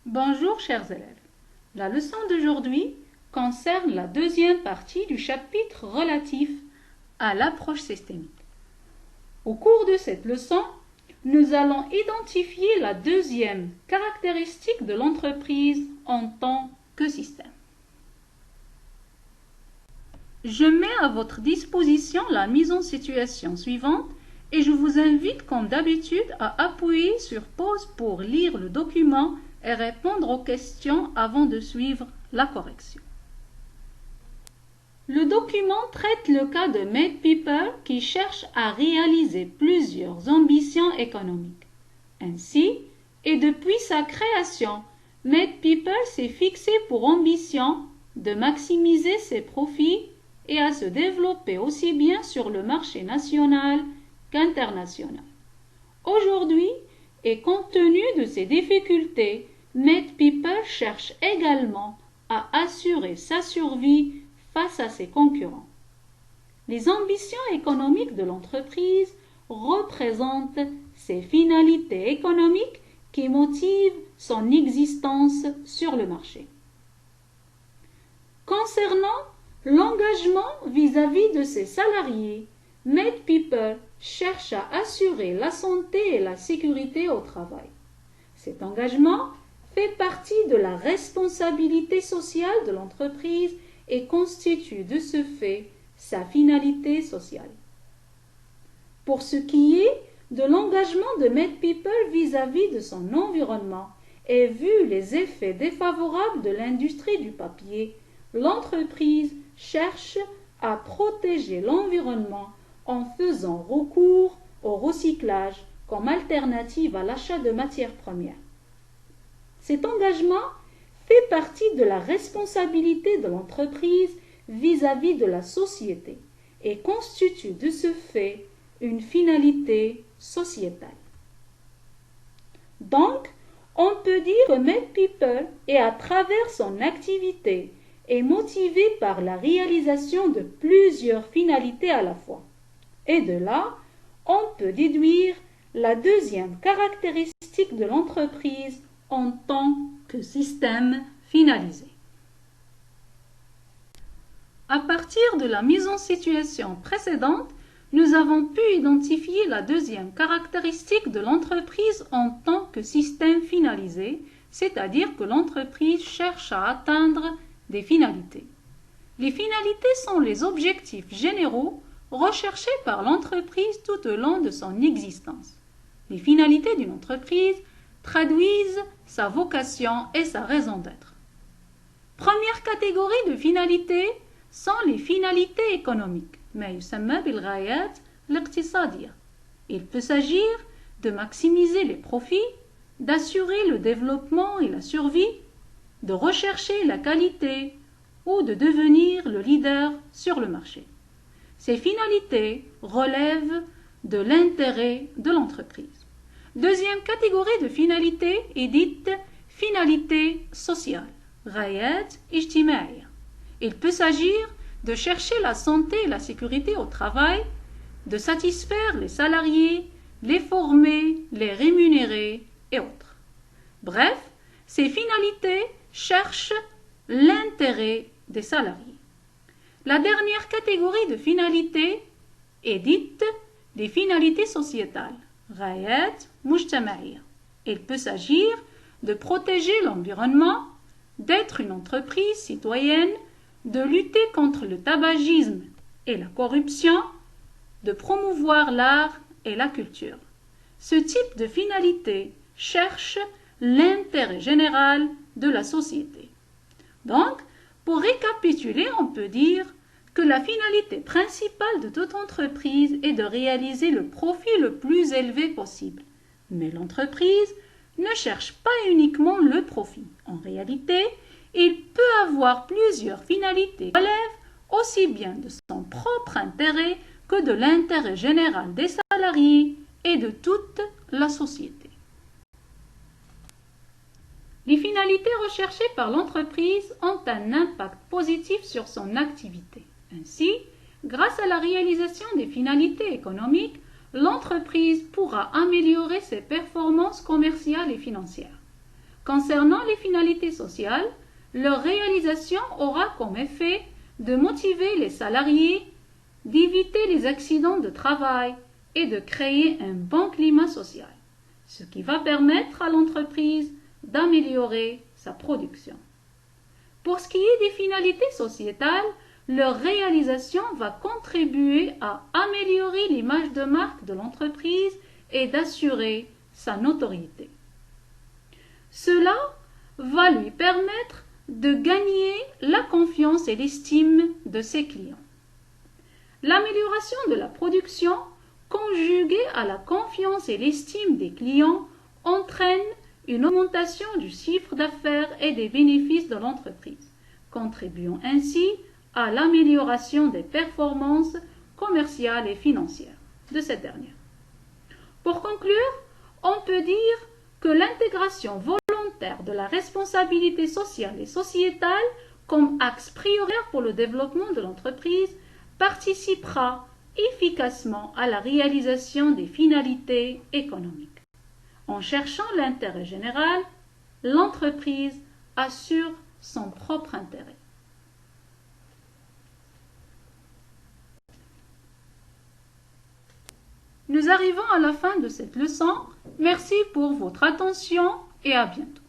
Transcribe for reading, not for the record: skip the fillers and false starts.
Bonjour chers élèves. La leçon d'aujourd'hui concerne la deuxième partie du chapitre relatif à l'approche systémique. Au cours de cette leçon, nous allons identifier la deuxième caractéristique de l'entreprise en tant que système. Je mets à votre disposition la mise en situation suivante et je vous invite comme d'habitude à appuyer sur pause pour lire le document et répondre aux questions avant de suivre la correction. Le document traite le cas de Made People qui cherche à réaliser plusieurs ambitions économiques. Ainsi, et depuis sa création, Made People s'est fixé pour ambition de maximiser ses profits et à se développer aussi bien sur le marché national qu'international. Aujourd'hui, et compte tenu de ces difficultés, Made People cherche également à assurer sa survie face à ses concurrents. Les ambitions économiques de l'entreprise représentent ses finalités économiques qui motivent son existence sur le marché. Concernant l'engagement vis-à-vis de ses salariés, Made People cherche à assurer la santé et la sécurité au travail. Cet engagement fait partie de la responsabilité sociale de l'entreprise et constitue de ce fait sa finalité sociale. Pour ce qui est de l'engagement de Made People vis-à-vis de son environnement et vu les effets défavorables de l'industrie du papier, l'entreprise cherche à protéger l'environnement en faisant recours au recyclage comme alternative à l'achat de matières premières. Cet engagement fait partie de la responsabilité de l'entreprise vis-à-vis de la société et constitue de ce fait une finalité sociétale. Donc, on peut dire que Made People est à travers son activité est motivé par la réalisation de plusieurs finalités à la fois. Et de là, on peut déduire la deuxième caractéristique de l'entreprise en tant que système finalisé. À partir de la mise en situation précédente, nous avons pu identifier la deuxième caractéristique de l'entreprise en tant que système finalisé, c'est-à-dire que l'entreprise cherche à atteindre des finalités. Les finalités sont les objectifs généraux recherchés par l'entreprise tout au long de son existence. Les finalités d'une entreprise traduisent sa vocation et sa raison d'être. Première catégorie de finalités sont les finalités économiques, ما يسمى بالغايات الاقتصادية. Il peut s'agir de maximiser les profits, d'assurer le développement et la survie, de rechercher la qualité ou de devenir le leader sur le marché. Ces finalités relèvent de l'intérêt de l'entreprise. Deuxième catégorie de finalité est dite finalité sociale, غايات اجتماعية. Il peut s'agir de chercher la santé et la sécurité au travail, de satisfaire les salariés, les former, les rémunérer et autres. Bref, ces finalités cherchent l'intérêt des salariés. La dernière catégorie de finalités est dite les finalités sociétales, غايات مجتمعية. Il peut s'agir de protéger l'environnement, d'être une entreprise citoyenne, de lutter contre le tabagisme et la corruption, de promouvoir l'art et la culture. Ce type de finalité cherche l'intérêt général de la société. Donc, pour récapituler, on peut dire que la finalité principale de toute entreprise est de réaliser le profit le plus élevé possible. Mais l'entreprise ne cherche pas uniquement le profit. En réalité, il peut avoir plusieurs finalités qui relèvent aussi bien de son propre intérêt que de l'intérêt général des salariés et de toute la société. Les finalités recherchées par l'entreprise ont un impact positif sur son activité. Ainsi, grâce à la réalisation des finalités économiques, l'entreprise pourra améliorer ses performances commerciales et financières. Concernant les finalités sociales, leur réalisation aura comme effet de motiver les salariés, d'éviter les accidents de travail et de créer un bon climat social, ce qui va permettre à l'entreprise d'améliorer sa production. Pour ce qui est des finalités sociétales, leur réalisation va contribuer à améliorer l'image de marque de l'entreprise et d'assurer sa notoriété. Cela va lui permettre de gagner la confiance et l'estime de ses clients. L'amélioration de la production, conjuguée à la confiance et l'estime des clients, entraîne une augmentation du chiffre d'affaires et des bénéfices de l'entreprise, contribuant ainsi à l'amélioration des performances commerciales et financières de cette dernière. Pour conclure, on peut dire que l'intégration volontaire de la responsabilité sociale et sociétale comme axe prioritaire pour le développement de l'entreprise participera efficacement à la réalisation des finalités économiques. En cherchant l'intérêt général, l'entreprise assure son propre intérêt. Nous arrivons à la fin de cette leçon. Merci pour votre attention et à bientôt.